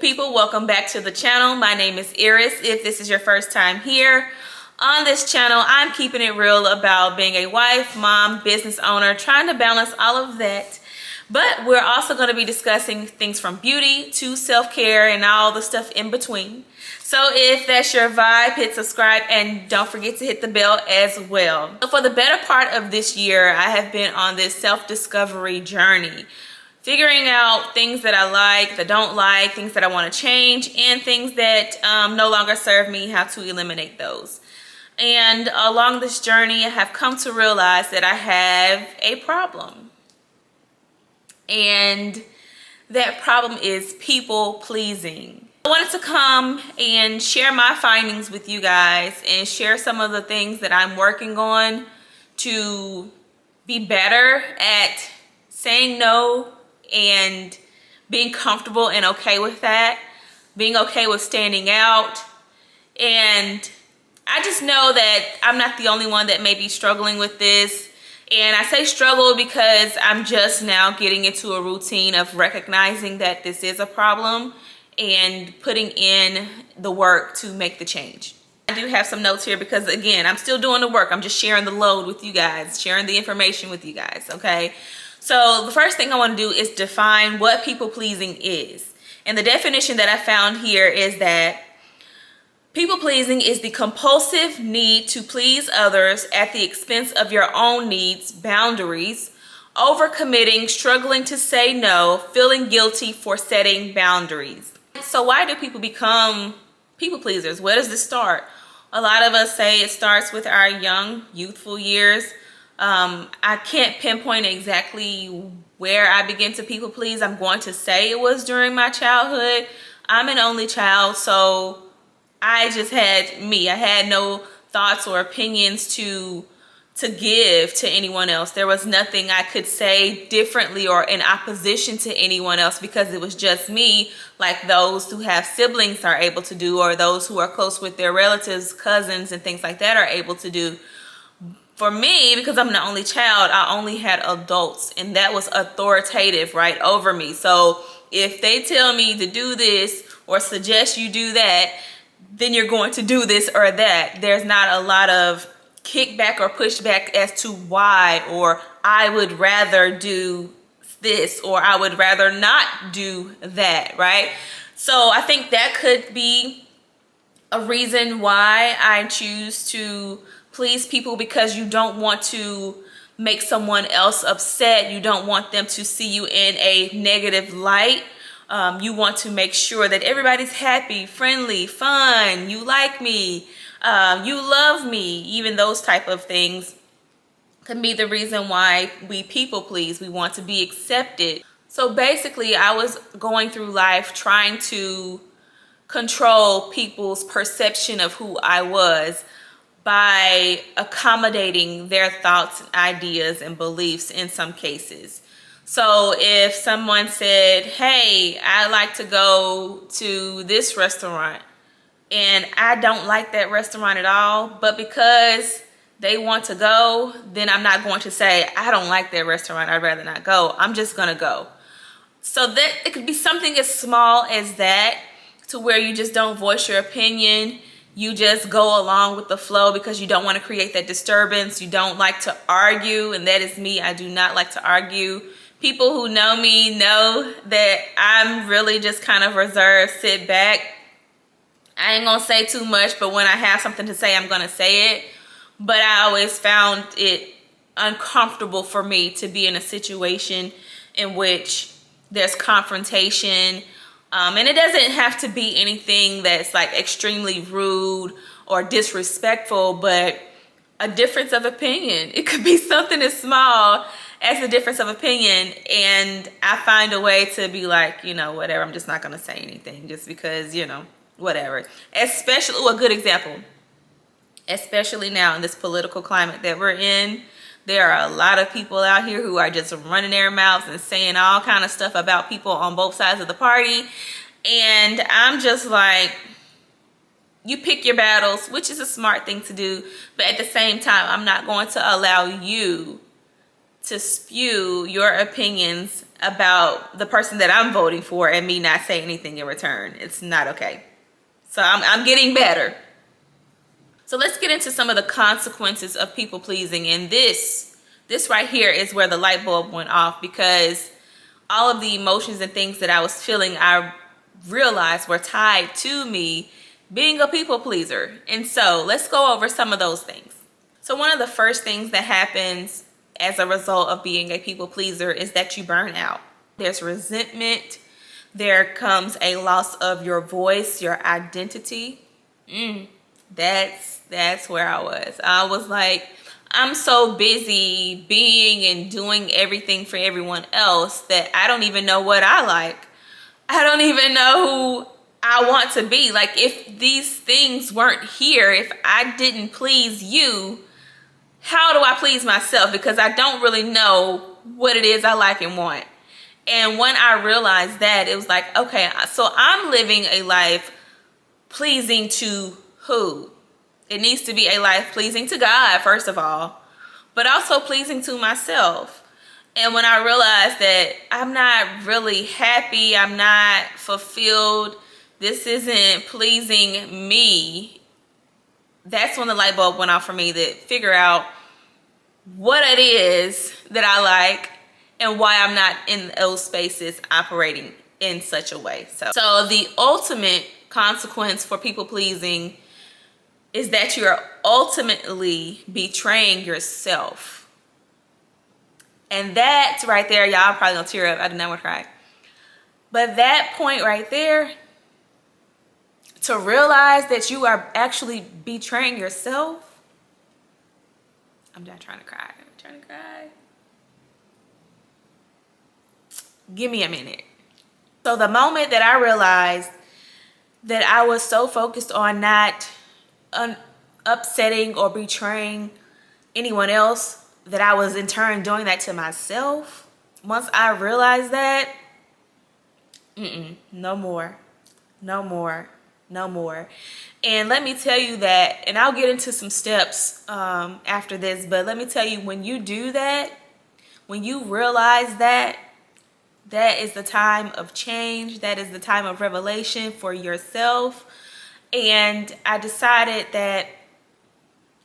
people, welcome back to the channel. My name is Iris. If this is your first time here on this channel, I'm keeping it real about being a wife, mom, business owner, trying to balance all of that. But we're also going to be discussing things from beauty to self-care and all the stuff in between. So if that's your vibe, hit subscribe and don't forget to hit the bell as well. So for the better part of this year, I have been on this self-discovery journey, figuring out things that I like, that don't like, things that I want to change, and things that no longer serve me, how to eliminate those. And along this journey, I have come to realize that I have a problem. And that problem is people pleasing. I wanted to come and share my findings with you guys and share some of the things that I'm working on to be better at saying no and being comfortable and okay with that, being okay with standing out. And I just know that I'm not the only one that may be struggling with this. And I say struggle because I'm just now getting into a routine of recognizing that this is a problem and putting in the work to make the change. I do have some notes here because, again, I'm still doing the work. I'm just sharing the load with you guys, sharing the information with you guys, okay? So the first thing I want to do is define what people pleasing is. And the definition that I found here is that people pleasing is the compulsive need to please others at the expense of your own needs, boundaries, overcommitting, struggling to say no, feeling guilty for setting boundaries. So why do people become people pleasers? Where does this start? A lot of us say it starts with our young, youthful years. I can't pinpoint exactly where I began to people please. I'm going to say it was during my childhood. I'm an only child, so I just had me. I had no thoughts or opinions to give to anyone else. There was nothing I could say differently or in opposition to anyone else because it was just me, like those who have siblings are able to do, or those who are close with their relatives, cousins, and things like that are able to do. For me, because I'm the only child, I only had adults, and that was authoritative right over me. So if they tell me to do this or suggest you do that, then you're going to do this or that. There's not a lot of kickback or pushback as to why, or I would rather do this, or I would rather not do that, right? So I think that could be a reason why I choose to please people, because you don't want to make someone else upset. You don't want them to see you in a negative light. You want to make sure that everybody's happy, friendly, fun, you like me, you love me. Even those type of things can be the reason why we people please. We want to be accepted. So basically, I was going through life trying to control people's perception of who I was by accommodating their thoughts and ideas and beliefs in some cases. So if someone said, hey, I like to go to this restaurant, and I don't like that restaurant at all, but because they want to go, then I'm not going to say, I don't like that restaurant, I'd rather not go. I'm just gonna go. So that it could be something as small as that, to where you just don't voice your opinion. You just go along with the flow because you don't want to create that disturbance. You don't like to argue, and that is me. I do not like to argue. People who know me know that I'm really just kind of reserved, sit back. I ain't gonna say too much, but when I have something to say, I'm gonna say it. But I always found it uncomfortable for me to be in a situation in which there's confrontation. And it doesn't have to be anything that's like extremely rude or disrespectful, but a difference of opinion. It could be something as small as a difference of opinion, and I find a way to be like, you know, whatever, I'm just not gonna say anything just because, you know, whatever. Especially, a good example, especially now in this political climate that we're in, there are a lot of people out here who are just running their mouths and saying all kind of stuff about people on both sides of the party. And I'm just like, you pick your battles, which is a smart thing to do. But at the same time, I'm not going to allow you to spew your opinions about the person that I'm voting for and me not say anything in return. It's not okay. So I'm getting better. So let's get into some of the consequences of people pleasing. And this right here is where the light bulb went off, because all of the emotions and things that I was feeling, I realized were tied to me being a people pleaser. And so let's go over some of those things. So one of the first things that happens as a result of being a people pleaser is that you burn out. There's resentment. There comes a loss of your voice, your identity. That's where I was. I was like, I'm so busy being and doing everything for everyone else that I don't even know what I like. I don't even know who I want to be. Like, if these things weren't here, if I didn't please you, how do I please myself? Because I don't really know what it is I like and want. And when I realized that, it was like, okay, so I'm living a life pleasing to who? It needs to be a life pleasing to God, first of all, but also pleasing to myself. And when I realized that I'm not really happy, I'm not fulfilled, this isn't pleasing me, that's when the light bulb went off for me, to figure out what it is that I like and why I'm not in those spaces operating in such a way. So the ultimate consequence for people pleasing is that you're ultimately betraying yourself. And that right there, y'all probably gonna tear up. I do not want to cry. But that point right there, to realize that you are actually betraying yourself. I'm not trying to cry. I'm trying to cry. Give me a minute. So the moment that I realized that I was so focused on not upsetting or betraying anyone else, that I was in turn doing that to myself. Once I realized that, no more, no more, no more. And let me tell you that, and I'll get into some steps after this, but let me tell you, when you do that, when you realize that, that is the time of change. That is the time of revelation for yourself. And I decided that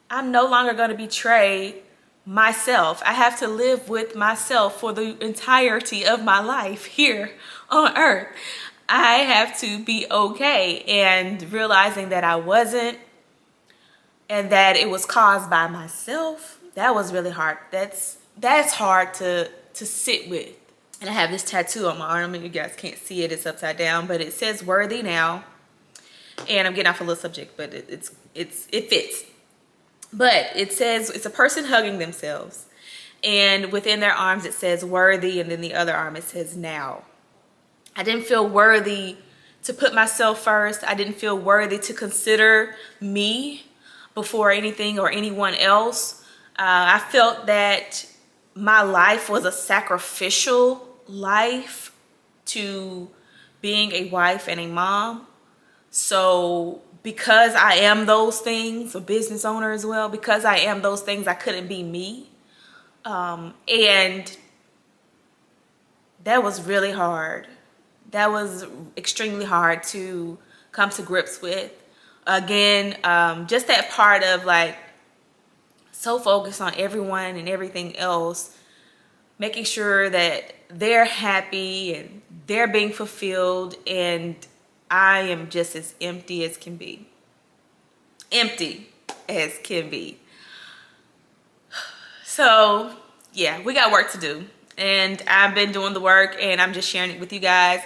I'm no longer going to betray myself. I have to live with myself for the entirety of my life here on earth. I have to be okay. And realizing that I wasn't, and that it was caused by myself, that was really hard. That's hard to sit with. And I have this tattoo on my arm, and you guys can't see it, it's upside down, but it says worthy now. And I'm getting off a little subject, but it fits. But it says, it's a person hugging themselves, and within their arms it says worthy, and then the other arm it says now. I didn't feel worthy to put myself first. I didn't feel worthy to consider me before anything or anyone else. I felt that my life was a sacrificial life to being a wife and a mom. So because I am those things, a business owner as well, because I am those things, I couldn't be me. And that was really hard. That was extremely hard to come to grips with. Again, just that part of like, so focused on everyone and everything else, making sure that they're happy and they're being fulfilled, and I am just as empty as can be. Empty as can be. So yeah, we got work to do, and I've been doing the work, and I'm just sharing it with you guys.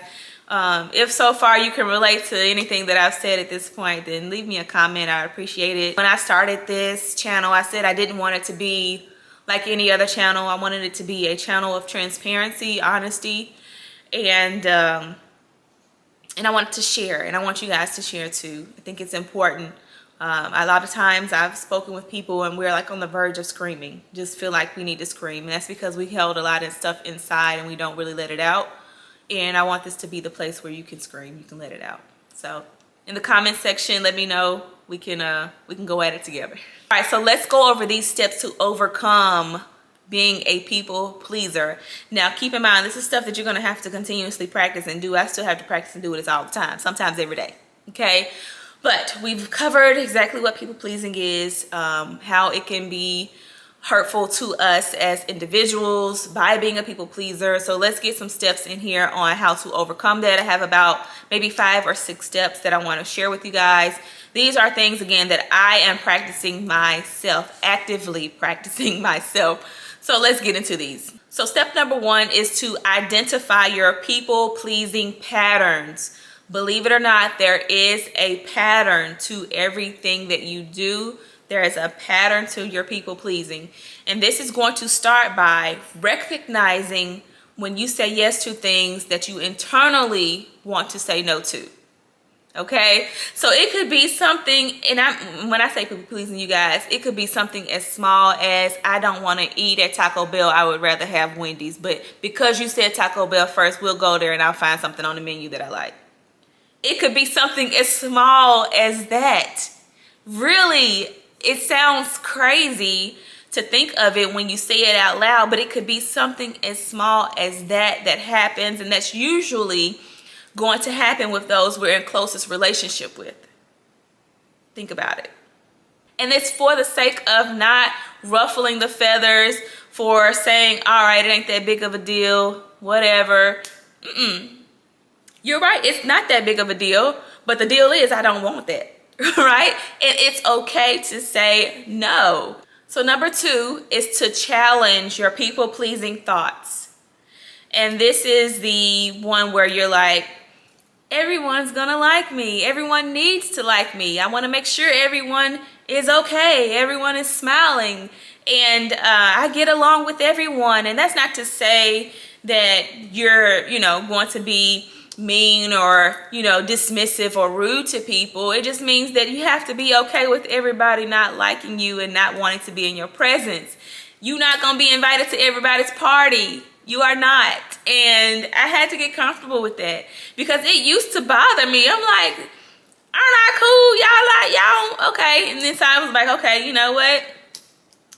If so far you can relate to anything that I've said at this point, then leave me a comment. I appreciate it. When I started this channel, I said I didn't want it to be like any other channel. I wanted it to be a channel of transparency, honesty, and I wanted to share, and I want you guys to share too. I think it's important. A lot of times I've spoken with people and we're like on the verge of screaming, just feel like we need to scream, and that's because we held a lot of stuff inside and we don't really let it out. And I want this to be the place where you can scream, you can let it out. So in the comment section, let me know. We can go at it together. All right, so let's go over these steps to overcome being a people pleaser. Now, keep in mind, this is stuff that you're going to have to continuously practice and do. I still have to practice and do this all the time, sometimes every day. Okay? But we've covered exactly what people pleasing is, how it can be hurtful to us as individuals by being a people pleaser. So let's get some steps in here on how to overcome that. I have about maybe 5 or 6 steps that I want to share with you guys. These are things, again, that I am practicing myself, actively practicing myself. So let's get into these. So step number 1 is to identify your people pleasing patterns. Believe it or not, there is a pattern to everything that you do. There is a pattern to your people pleasing. And this is going to start by recognizing when you say yes to things that you internally want to say no to. Okay? So it could be something, and when I say people pleasing, you guys, it could be something as small as, I don't want to eat at Taco Bell, I would rather have Wendy's. But because you said Taco Bell first, we'll go there and I'll find something on the menu that I like. It could be something as small as that. Really, it sounds crazy to think of it when you say it out loud, but it could be something as small as that happens, and that's usually going to happen with those we're in closest relationship with. Think about it. And it's for the sake of not ruffling the feathers, for saying, all right, it ain't that big of a deal, whatever. You're right, it's not that big of a deal, but the deal is I don't want that. Right? And it's okay to say no. So number 2 is to challenge your people-pleasing thoughts. And this is the one where you're like, everyone's gonna like me. Everyone needs to like me. I want to make sure everyone is okay. Everyone is smiling. And I get along with everyone. And that's not to say that you're, going to be mean or dismissive or rude to people. It just means that you have to be okay with everybody not liking you and not wanting to be in your presence. You're not gonna be invited to everybody's party. You are not. And I had to get comfortable with that because it used to bother me. I'm like, aren't I cool? Y'all okay. And then so I was like, okay, you know what,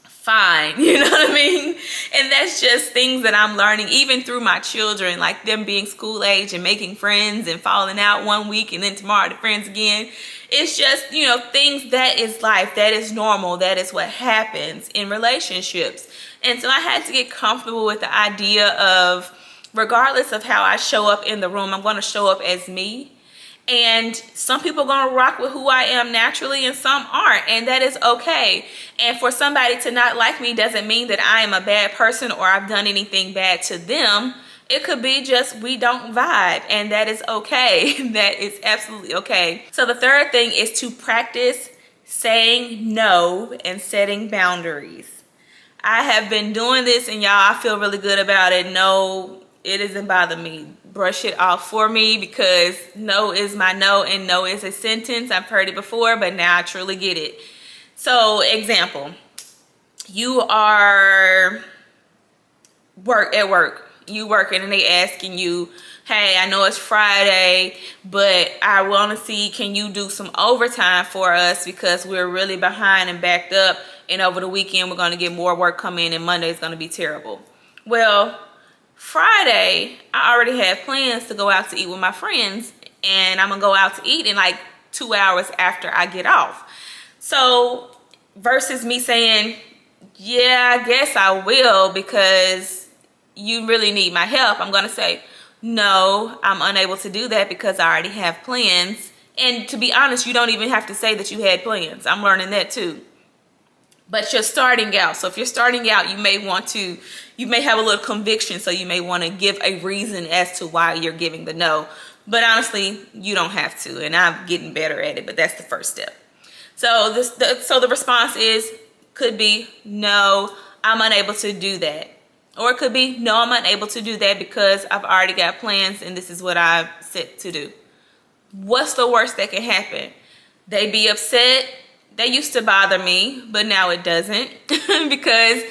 fine. You know what I mean? And that's just things that I'm learning, even through my children, like them being school age and making friends and falling out one week and then tomorrow they're friends again. It's just, things that is life, that is normal, that is what happens in relationships. And so I had to get comfortable with the idea of, regardless of how I show up in the room, I'm going to show up as me. And some people are going to rock with who I am naturally and some aren't, and that is okay. And for somebody to not like me doesn't mean that I am a bad person or I've done anything bad to them. It could be just we don't vibe, and that is okay. That is absolutely okay. So the third thing is to practice saying no and setting boundaries. I have been doing this, and y'all, I feel really good about it. No, it doesn't bother me. Brush it off for me, because no is my no, and no is a sentence. I've heard it before, but now I truly get it. So, example, you are at work. You working and they asking you, hey, I know it's Friday, but I want to see, can you do some overtime for us because we're really behind and backed up, and over the weekend we're going to get more work come in and Monday is going to be terrible. Well, Friday, I already had plans to go out to eat with my friends, and I'm going to go out to eat in like 2 hours after I get off. So versus me saying, yeah, I guess I will because you really need my help, I'm going to say, no, I'm unable to do that because I already have plans. And to be honest, you don't even have to say that you had plans. I'm learning that too. But you're starting out. So if you're starting out, you may have a little conviction. So you may want to give a reason as to why you're giving the no. But honestly, you don't have to. And I'm getting better at it. But that's the first step. So the response could be, no, I'm unable to do that. Or it could be, no, I'm unable to do that because I've already got plans and this is what I've set to do. What's the worst that can happen? They be upset. They used to bother me, but now it doesn't because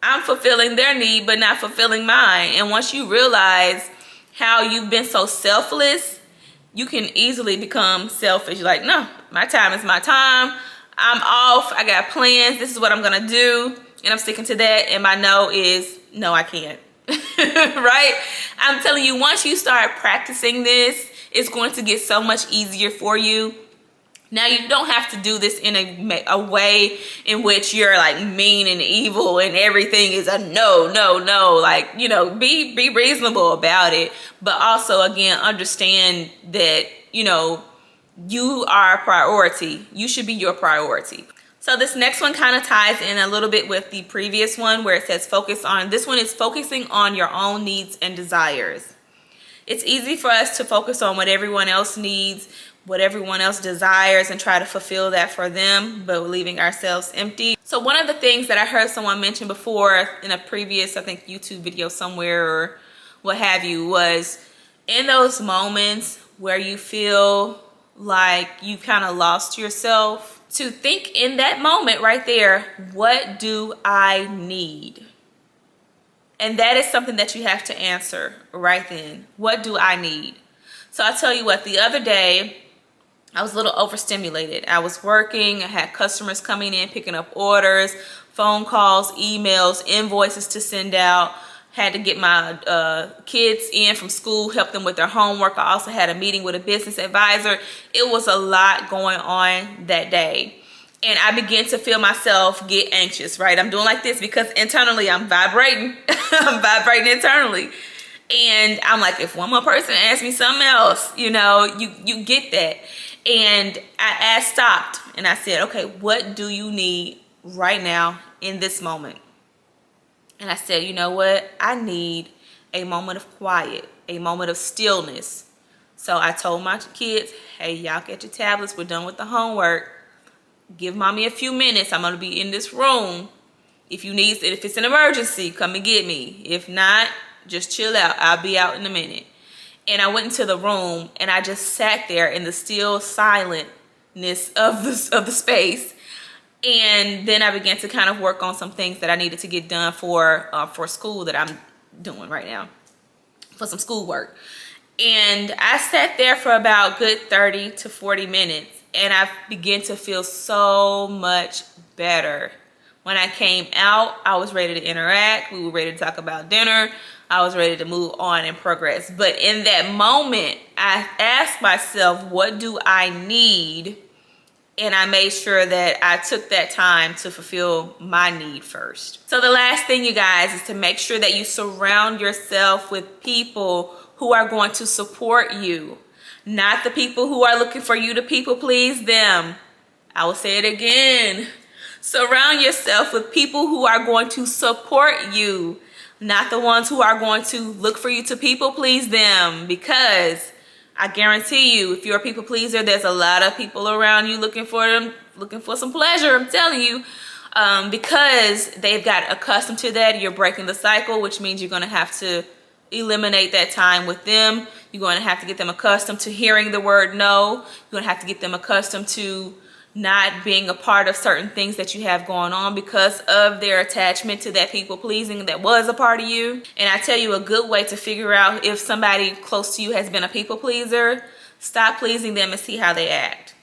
I'm fulfilling their need, but not fulfilling mine. And once you realize how you've been so selfless, you can easily become selfish. Like, no, my time is my time. I'm off. I got plans. This is what I'm gonna do, and I'm sticking to that. And my no is no, I can't. Right? I'm telling you, once you start practicing this, it's going to get so much easier for you. Now, you don't have to do this in a way in which you're like mean and evil and everything is a no, no, no. Like, you know, be reasonable about it. But also, again, understand that, you know, you are a priority. You should be your priority. So this next one kind of ties in a little bit with the previous one where it says focus on. This one is focusing on your own needs and desires. It's easy for us to focus on what everyone else needs, what everyone else desires, and try to fulfill that for them, but we're leaving ourselves empty. So one of the things that I heard someone mention before in a previous, I think, YouTube video somewhere or what have you, was in those moments where you feel like you kind of lost yourself, to think in that moment right there, what do I need? And that is something that you have to answer right then. What do I need? So I'll tell you what, the other day, I was a little overstimulated. I was working, I had customers coming in, picking up orders, phone calls, emails, invoices to send out. Had to get my kids in from school, help them with their homework. I also had a meeting with a business advisor. It was a lot going on that day. And I began to feel myself get anxious, right? I'm doing like this because internally I'm vibrating. I'm vibrating internally. And I'm like, if one more person asks me something else, you know, you get that. And I stopped and I said, okay, what do you need right now in this moment? And I said, you know what? I need a moment of quiet, a moment of stillness. So I told my kids, hey, y'all get your tablets. We're done with the homework. Give mommy a few minutes. I'm going to be in this room. If it's an emergency, come and get me. If not, just chill out. I'll be out in a minute. And I went into the room and I just sat there in the still silentness of the space. And then I began to kind of work on some things that I needed to get done for school that I'm doing right now, for some schoolwork. And I sat there for about good 30 to 40 minutes, and I began to feel so much better. When I came out, I was ready to interact. We were ready to talk about dinner. I was ready to move on and progress. But in that moment, I asked myself, what do I need? And I made sure that I took that time to fulfill my need first. So the last thing, you guys, is to make sure that you surround yourself with people who are going to support you, not the people who are looking for you to people please them. I will say it again. Surround yourself with people who are going to support you, not the ones who are going to look for you to people please them, because I guarantee you, if you're a people pleaser, there's a lot of people around you looking for some pleasure. I'm telling you, because they've got accustomed to that. You're breaking the cycle, which means you're going to have to eliminate that time with them. You're going to have to get them accustomed to hearing the word no. You're going to have to get them accustomed to not being a part of certain things that you have going on because of their attachment to that people pleasing that was a part of you. And I tell you, a good way to figure out if somebody close to you has been a people pleaser, stop pleasing them and see how they act.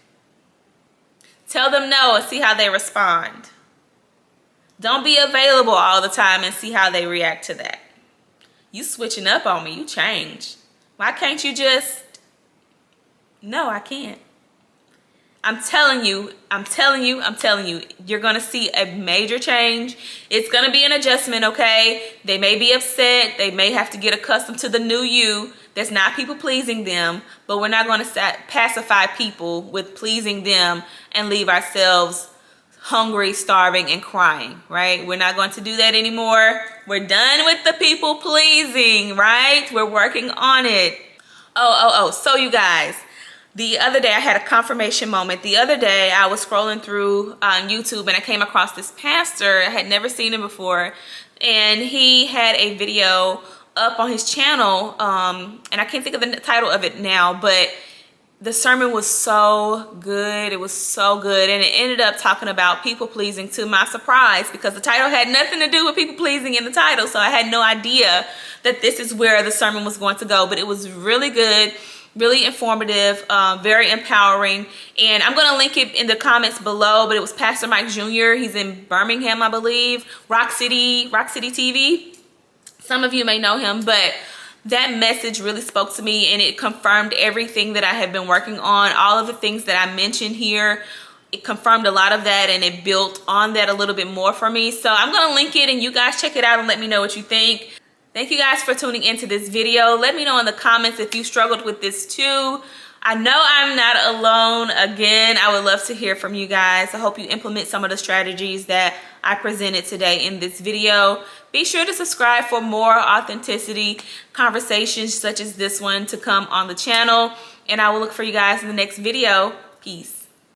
Tell them no and see how they respond. Don't be available all the time and see how they react to that. You switching up on me, you change. Why can't you just, no, I can't. I'm telling you, you're going to see a major change. It's going to be an adjustment, okay? They may be upset. They may have to get accustomed to the new you that's not people pleasing them, but we're not going to pacify people with pleasing them and leave ourselves hungry, starving, and crying, right? We're not going to do that anymore. We're done with the people pleasing, right? We're working on it. So you guys, the other day I had a confirmation moment. The other day I was scrolling through on YouTube and I came across this pastor. I had never seen him before, and he had a video up on his channel, and I can't think of the title of it now, but the sermon was so good. It was so good, and it ended up talking about people pleasing, to my surprise, because the title had nothing to do with people pleasing in the title, so I had no idea that this is where the sermon was going to go. But it was really good. Really informative, very empowering. And I'm going to link it in the comments below, but it was Pastor Mike Jr. He's in Birmingham, I believe. Rock City TV. Some of you may know him, but that message really spoke to me, and it confirmed everything that I have been working on. All of the things that I mentioned here, it confirmed a lot of that, and it built on that a little bit more for me. So I'm going to link it, and you guys check it out and let me know what you think. Thank you guys for tuning into this video. Let me know in the comments if you struggled with this too. I know I'm not alone. Again, I would love to hear from you guys. I hope you implement some of the strategies that I presented today in this video. Be sure to subscribe for more authenticity conversations such as this one to come on the channel. And I will look for you guys in the next video. Peace.